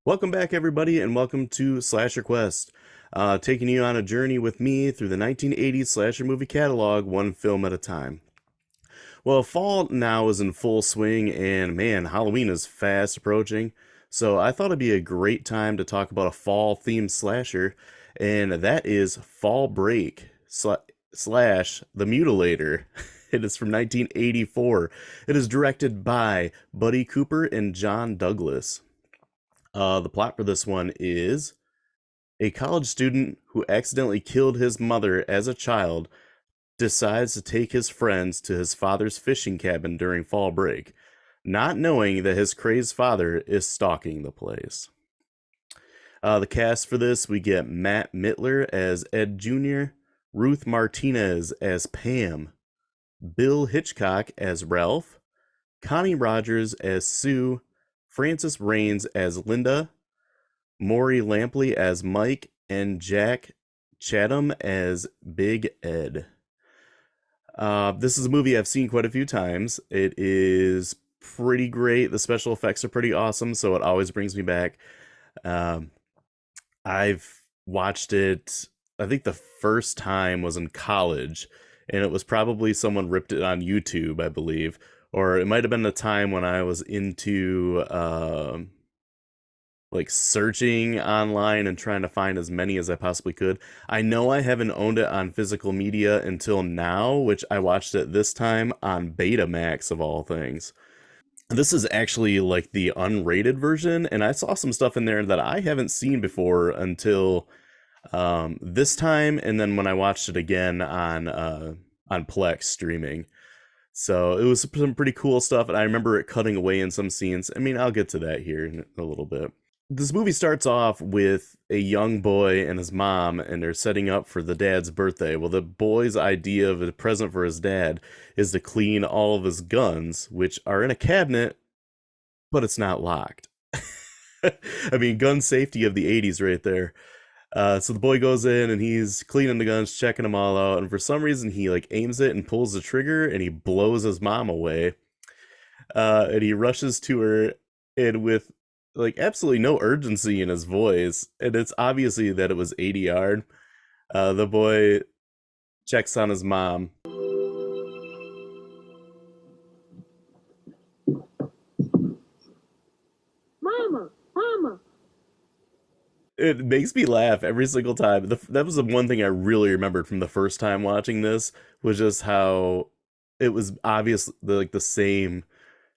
Welcome back, everybody, and welcome to Slasher Quest, taking you on a journey with me through the 1980s slasher movie catalog, one film at a time. Well, fall now is in full swing, and man, Halloween is fast approaching, so I thought it'd be a great time to talk about a fall-themed slasher, and that is Fall Break slash The Mutilator. It is from 1984. It is directed by Buddy Cooper and John Douglas. The plot for this one is a college student who accidentally killed his mother as a child decides to take his friends to his father's fishing cabin during fall break, not knowing that his crazed father is stalking the place. The cast for this, we get Matt Mittler as Ed Jr., Ruth Martinez as Pam, Bill Hitchcock as Ralph, Connie Rogers as Sue, Frances Raines as Linda, Maury Lampley as Mike, and Jack Chatham as Big Ed. This is a movie I've seen quite a few times. It is pretty great. The special effects are pretty awesome, so it always brings me back. I've watched it, I think the first time was in college, and it was probably someone ripped it on YouTube, I believe. Or it might have been the time when I was into like searching online and trying to find as many as I possibly could. I know I haven't owned it on physical media until now, which I watched it this time on Betamax of all things. This is actually like the unrated version, and I saw some stuff in there that I haven't seen before until this time, and then when I watched it again on Plex streaming. So it was some pretty cool stuff, and I remember it cutting away in some scenes. I mean, I'll get to that here in a little bit. This movie starts off with a young boy and his mom, and they're setting up for the dad's birthday. Well, the boy's idea of a present for his dad is to clean all of his guns, which are in a cabinet, but it's not locked. I mean, gun safety of the 80s right there. So the boy goes in and he's cleaning the guns, checking them all out, and for some reason he like aims it and pulls the trigger and he blows his mom away. And he rushes to her, and with like absolutely no urgency in his voice, and it's obviously that it was ADR. The boy checks on his mom. Mama, mama. It makes me laugh every single time. That was the one thing I really remembered from the first time watching this, was just how it was obvious like the same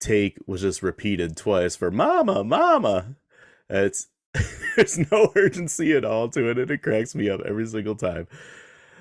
take was just repeated twice for mama, mama. It's there's no urgency at all to it, and it cracks me up every single time.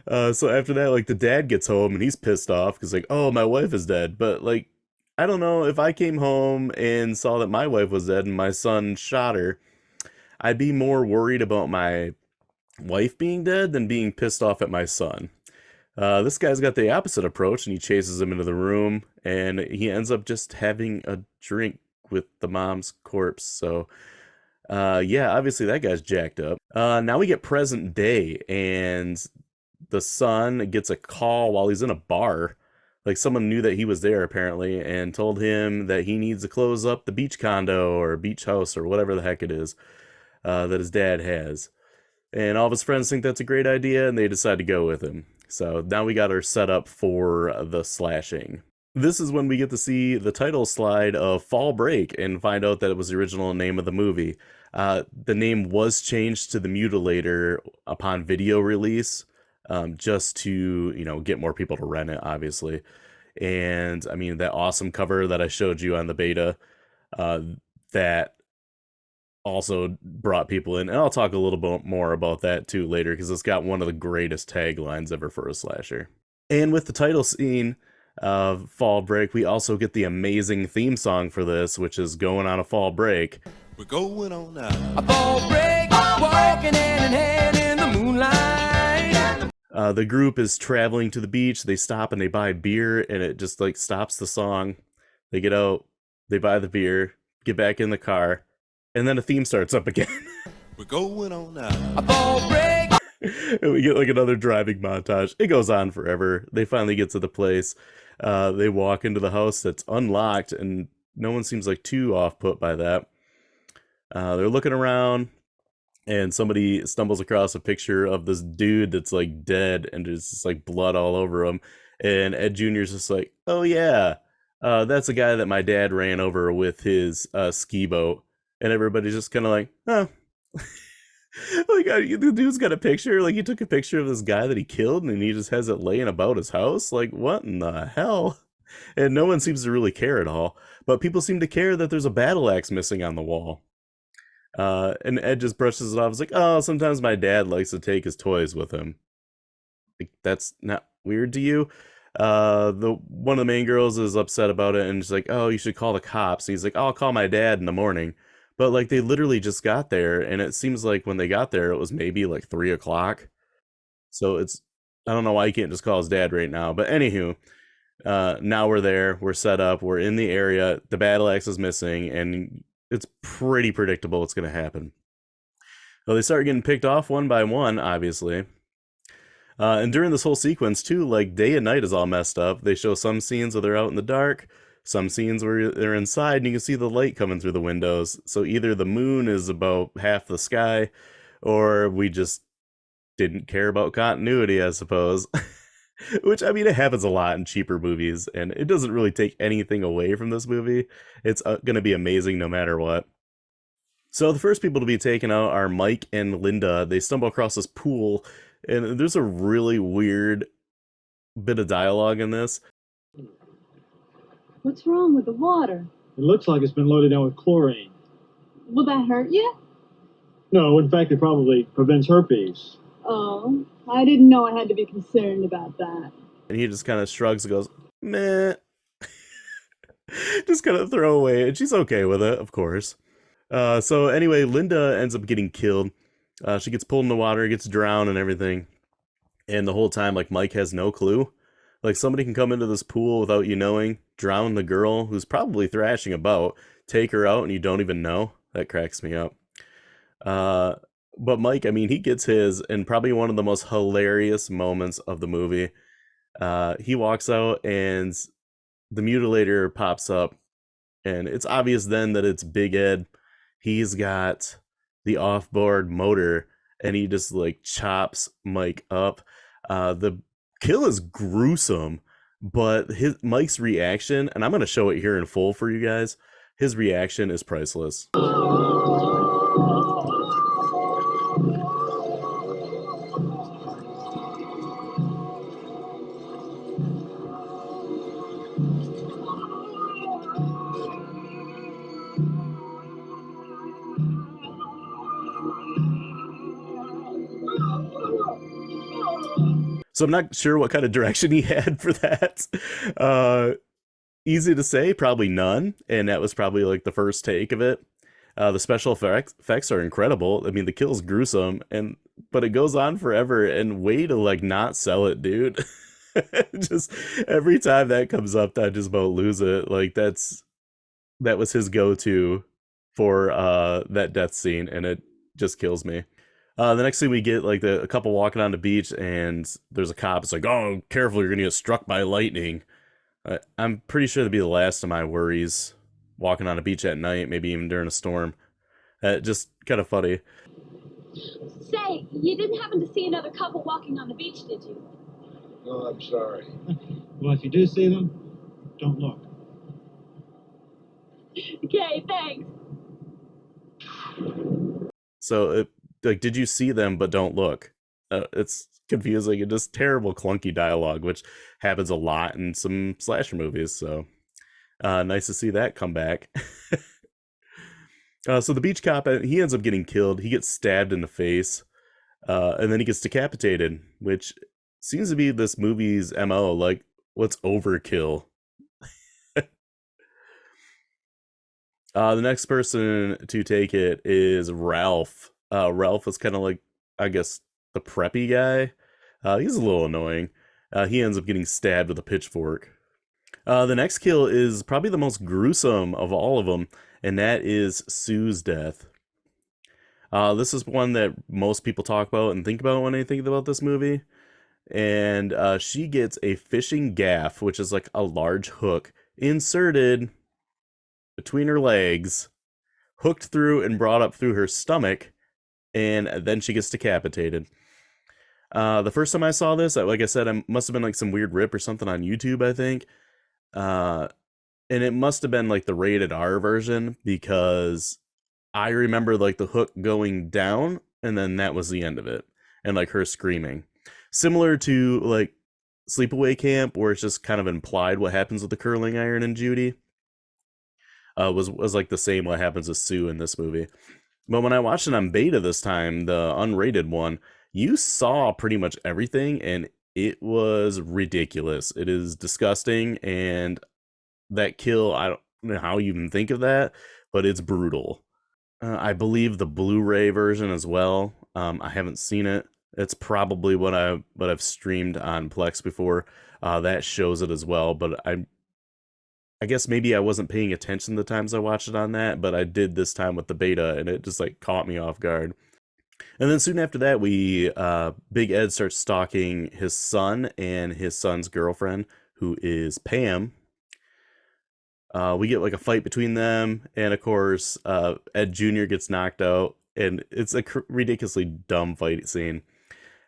So after that, like the dad gets home and he's pissed off because like, oh, my wife is dead. But like, I don't know, if I came home and saw that my wife was dead and my son shot her, I'd be more worried about my wife being dead than being pissed off at my son. This guy's got the opposite approach, and he chases him into the room, and he ends up just having a drink with the mom's corpse. So, yeah, obviously that guy's jacked up. Now we get present day, and the son gets a call while he's in a bar. Like someone knew that he was there apparently, and told him that he needs to close up the beach condo or beach house or whatever the heck it is that his dad has. And all of his friends think that's a great idea, and they decide to go with him. So now we got our setup for the slashing. This is when we get to see the title slide of Fall Break and find out that it was the original name of the movie. The name was changed to The Mutilator upon video release, just to, you know, get more people to rent it, obviously. And I mean, that awesome cover that I showed you on the beta, that also brought people in, and I'll talk a little bit more about that too later, because it's got one of the greatest taglines ever for a slasher. And with the title scene of Fall Break, we also get the amazing theme song for this, which is Going on a Fall Break. We're going on now. A fall break, walking hand in hand in the moonlight. The group is traveling to the beach. They stop and they buy beer, and it just like stops the song. They get out, they buy the beer, get back in the car, and then the theme starts up again. We're going on now. A fall break. And we get like another driving montage. It goes on forever. They finally get to the place. They walk into the house that's unlocked, and no one seems like too off put by that. They're looking around, and somebody stumbles across a picture of this dude that's like dead, and there's just like blood all over him. And Ed Jr.'s just like, "Oh yeah, that's a guy that my dad ran over with his ski boat." And everybody's just kind of like, "Huh." Like the dude's got a picture, like he took a picture of this guy that he killed, and he just has it laying about his house. Like, what in the hell? And no one seems to really care at all. But people seem to care that there's a battle axe missing on the wall. And Ed just brushes it off. It's like, oh, sometimes my dad likes to take his toys with him. Like, that's not weird to you. The one of the main girls is upset about it, and she's like, oh, you should call the cops. And he's like, oh, I'll call my dad in the morning. But like they literally just got there, and it seems like when they got there, it was maybe like 3 o'clock. So it's, I don't know why he can't just call his dad right now. But anywho, now we're there, we're set up, we're in the area, the battle axe is missing, and it's pretty predictable what's going to happen. Well, they start getting picked off one by one, obviously. And during this whole sequence, too, like day and night is all messed up. They show some scenes where they're out in the dark, some scenes where they're inside, and you can see the light coming through the windows. So either the moon is about half the sky, or we just didn't care about continuity, I suppose. Which, I mean, it happens a lot in cheaper movies, and it doesn't really take anything away from this movie. It's going to be amazing no matter what. So the first people to be taken out are Mike and Linda. They stumble across this pool, and there's a really weird bit of dialogue in this. What's wrong with the water? It looks like it's been loaded down with chlorine. Will that hurt you? No, in fact, it probably prevents herpes. Oh, I didn't know I had to be concerned about that. And he just kind of shrugs and goes, meh. Just kind of throw away, and she's okay with it, of course. So anyway, Linda ends up getting killed. She gets pulled in the water, gets drowned and everything. And the whole time, like, Mike has no clue. Like, somebody can come into this pool without you knowing, drown the girl who's probably thrashing about, take her out, and you don't even know. That cracks me up. But Mike, I mean, he gets his in probably one of the most hilarious moments of the movie. He walks out, and the Mutilator pops up, and it's obvious then that it's Big Ed. He's got the off-board motor, and he just like chops Mike up. The kill is gruesome, but Mike's reaction, and I'm going to show it here in full for you guys. His reaction is priceless. So I'm not sure what kind of direction he had for that. Easy to say, probably none, and that was probably like the first take of it. The special effects are incredible. I mean, the kill's gruesome, but it goes on forever, and way to like not sell it, dude. Just every time that comes up, I just about lose it. Like that was his go-to for that death scene, and it just kills me. The next thing we get, like a couple walking on the beach, and there's a cop. It's like, oh, careful, you're gonna get struck by lightning. I'm pretty sure that'd be the last of my worries. Walking on a beach at night, maybe even during a storm. Just kind of funny. Say, you didn't happen to see another couple walking on the beach, did you? No, I'm sorry. Well, if you do see them, don't look. Okay, thanks. So, like, did you see them but don't look? It's confusing and just terrible, clunky dialogue, which happens a lot in some slasher movies. So, nice to see that come back. So the beach cop, he ends up getting killed. He gets stabbed in the face, and then he gets decapitated, which seems to be this movie's MO. Like, what's overkill? The next person to take it is Ralph. Ralph is kind of like, I guess, the preppy guy. He's a little annoying. He ends up getting stabbed with a pitchfork. The next kill is probably the most gruesome of all of them, and that is Sue's death. This is one that most people talk about and think about when they think about this movie. And she gets a fishing gaff, which is like a large hook, inserted between her legs, hooked through and brought up through her stomach, and then she gets decapitated. The first time I saw this, like I said, it must have been like some weird rip or something on YouTube, I think. Uh, and it must have been like the rated R version, because I remember like the hook going down and then that was the end of it, and like her screaming. Similar to like Sleepaway Camp, where it's just kind of implied what happens with the curling iron and Judy. Was like the same what happens with Sue in this movie. But when I watched it on beta this time, the unrated one, you saw pretty much everything, and it was ridiculous. It is disgusting, and that kill, I don't know how you even think of that, but it's brutal. I believe the Blu-ray version as well. I haven't seen it. It's probably what I've streamed on Plex before. That shows it as well, but I guess maybe I wasn't paying attention the times I watched it on that, but I did this time with the beta, and it just like caught me off guard. And then soon after that, Big Ed starts stalking his son and his son's girlfriend, who is Pam. We get like a fight between them, and of course, Ed Jr. gets knocked out, and it's a ridiculously dumb fight scene.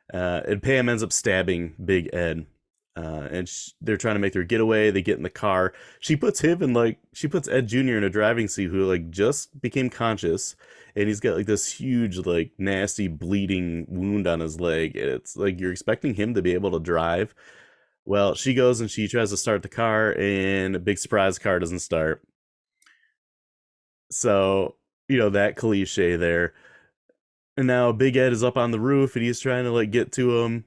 And Pam ends up stabbing Big Ed. And they're trying to make their getaway. They get in the car. She puts Ed Jr. in a driving seat, who like just became conscious, and he's got like this huge, like nasty bleeding wound on his leg. And it's like you're expecting him to be able to drive. Well, she goes and she tries to start the car, and a big surprise, the car doesn't start. So, that cliche there. And now Big Ed is up on the roof, and he's trying to like get to him.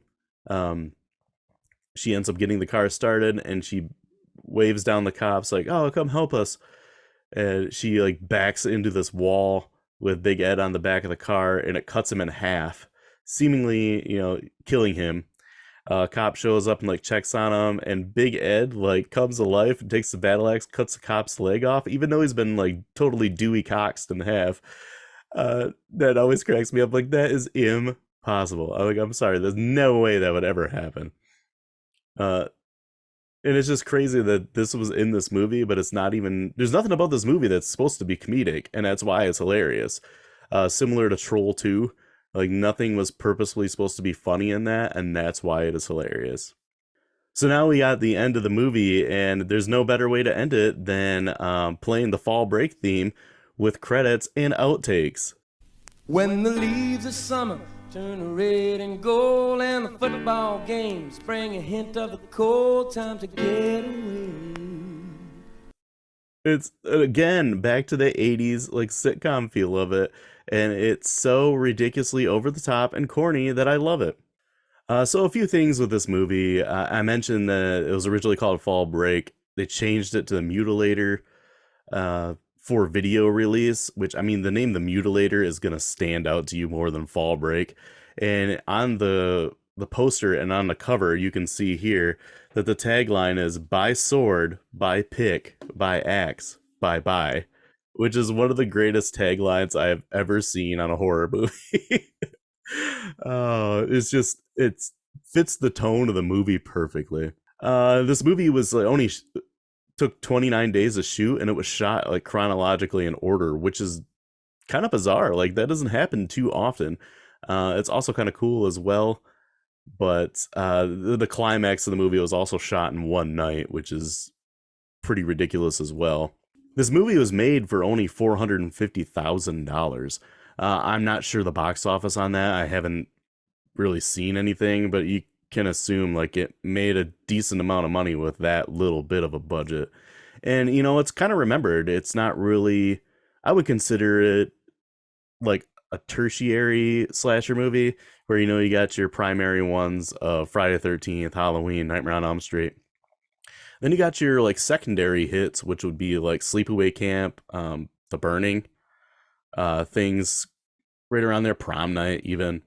She ends up getting the car started, and she waves down the cops like, "Oh, come help us." And she like backs into this wall with Big Ed on the back of the car, and it cuts him in half, seemingly, killing him. Cop shows up and like checks on him, and Big Ed like comes to life and takes the battle axe, cuts the cop's leg off, even though he's been like totally Dewey Coxed in half. That always cracks me up. Like, that is impossible. I'm sorry, there's no way that would ever happen. And it's just crazy that this was in this movie, but it's not even, there's nothing about this movie that's supposed to be comedic, and that's why it's hilarious. Similar to Troll 2, like nothing was purposefully supposed to be funny in that, and that's why it is hilarious. So now we got the end of the movie, and there's no better way to end it than playing the Fall Break theme with credits and outtakes. When the leaves of summer turn red and gold, and the football games bring a hint of the cold, time to get away. It's, again, back to the 80s, like, sitcom feel of it, and it's so ridiculously over the top and corny that I love it. So a few things with this movie. I mentioned that it was originally called Fall Break. They changed it to the Mutilator for video release, which, I mean, the name The Mutilator is going to stand out to you more than Fall Break. And on the poster and on the cover, you can see here that the tagline is "Buy sword, buy pick, buy axe, bye bye," which is one of the greatest taglines I have ever seen on a horror movie. It fits the tone of the movie perfectly. This movie was like only took 29 days to shoot, and it was shot like chronologically in order, which is kind of bizarre. Like, that doesn't happen too often. It's also kind of cool as well. But the climax of the movie was also shot in one night, which is pretty ridiculous as well. This movie was made for only $450,000. I'm not sure the box office on that. I haven't really seen anything, but you can assume like it made a decent amount of money with that little bit of a budget. And, it's kind of remembered. It's not really, I would consider it like a tertiary slasher movie, where, you got your primary ones of Friday the 13th, Halloween, Nightmare on Elm Street. Then you got your like secondary hits, which would be like Sleepaway Camp, The Burning, things right around there, Prom Night even.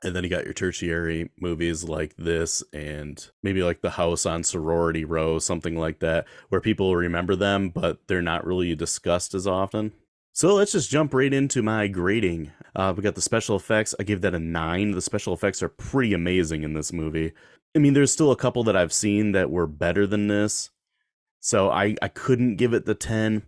And then you got your tertiary movies like this, and maybe like The House on Sorority Row, something like that, where people remember them, but they're not really discussed as often. So let's just jump right into my grading. We got the special effects. I give that a 9. The special effects are pretty amazing in this movie. I mean, there's still a couple that I've seen that were better than this, so I couldn't give it the 10.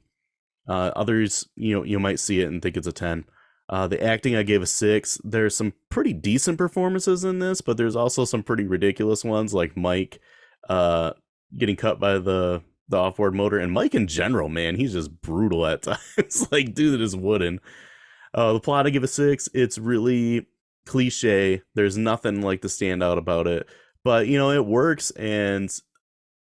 Others, you might see it and think it's a 10. The acting I gave a 6. There's some pretty decent performances in this, but there's also some pretty ridiculous ones, like Mike getting cut by the off-board motor, and Mike in general, man, he's just brutal at times. Like, dude is wooden. The plot I give a 6. It's really cliche. There's nothing like to stand out about it, but it works, and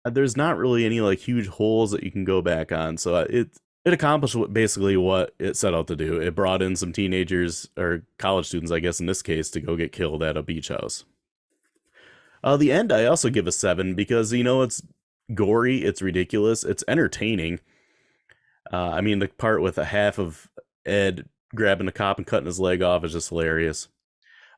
there's not really any like huge holes that you can go back on. So it accomplished basically what it set out to do. It brought in some teenagers, or college students, I guess in this case, to go get killed at a beach house. The end I also give a 7 because it's gory, it's ridiculous, it's entertaining. I mean, the part with a half of Ed grabbing a cop and cutting his leg off is just hilarious.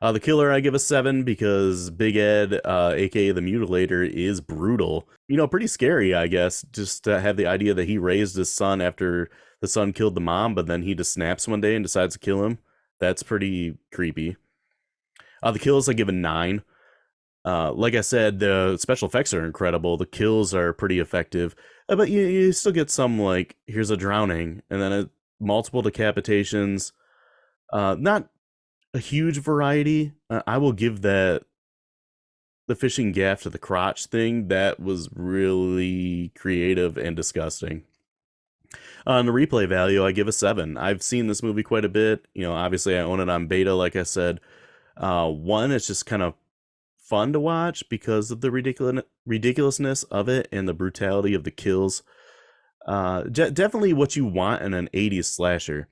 The killer I give a 7 because Big Ed, aka the Mutilator, is brutal. Pretty scary, I guess, just to have the idea that he raised his son after the son killed the mom, but then he just snaps one day and decides to kill him. That's pretty creepy. The kills I give a 9. Like I said, the special effects are incredible. The kills are pretty effective, but you still get some, like, here's a drowning, and then multiple decapitations. Not a huge variety. I will give that the fishing gaff to the crotch thing. That was really creative and disgusting. On the replay value, I give a 7. I've seen this movie quite a bit. Obviously I own it on beta, like I said. One, it's just kind of fun to watch because of the ridiculousness of it and the brutality of the kills. Definitely what you want in an 80s slasher.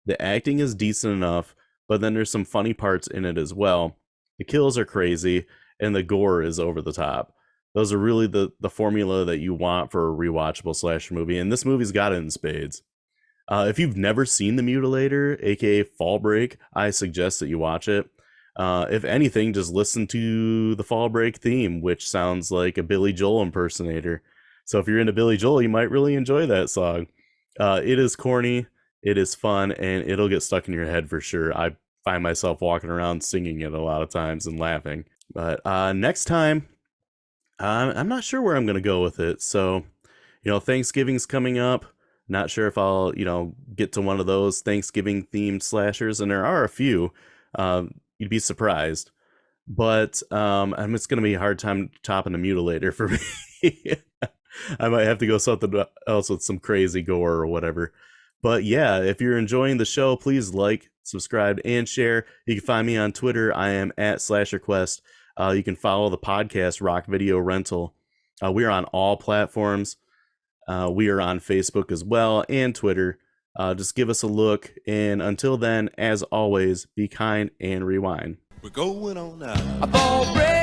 The acting is decent enough, but then there's some funny parts in it as well. The kills are crazy, and the gore is over the top. Those are really the formula that you want for a rewatchable slasher movie, and this movie's got it in spades. If you've never seen The Mutilator, aka Fall Break, I suggest that you watch it. If anything, just listen to the Fall Break theme, which sounds like a Billy Joel impersonator. So if you're into Billy Joel, you might really enjoy that song. It is corny, it is fun, and it'll get stuck in your head for sure. I find myself walking around singing it a lot of times and laughing. But next time, I'm not sure where I'm going to go with it. So, Thanksgiving's coming up. Not sure if I'll, get to one of those Thanksgiving themed slashers, and there are a few. You'd be surprised. But it's going to be a hard time topping the Mutilator for me. I might have to go something else with some crazy gore or whatever. But yeah, if you're enjoying the show, please like, subscribe, and share. You can find me on Twitter. I am at SlasherQuest. You can follow the podcast, Rock Video Rental. We are on all platforms. We are on Facebook as well, and Twitter. Just give us a look. And until then, as always, be kind and rewind. We're going on now.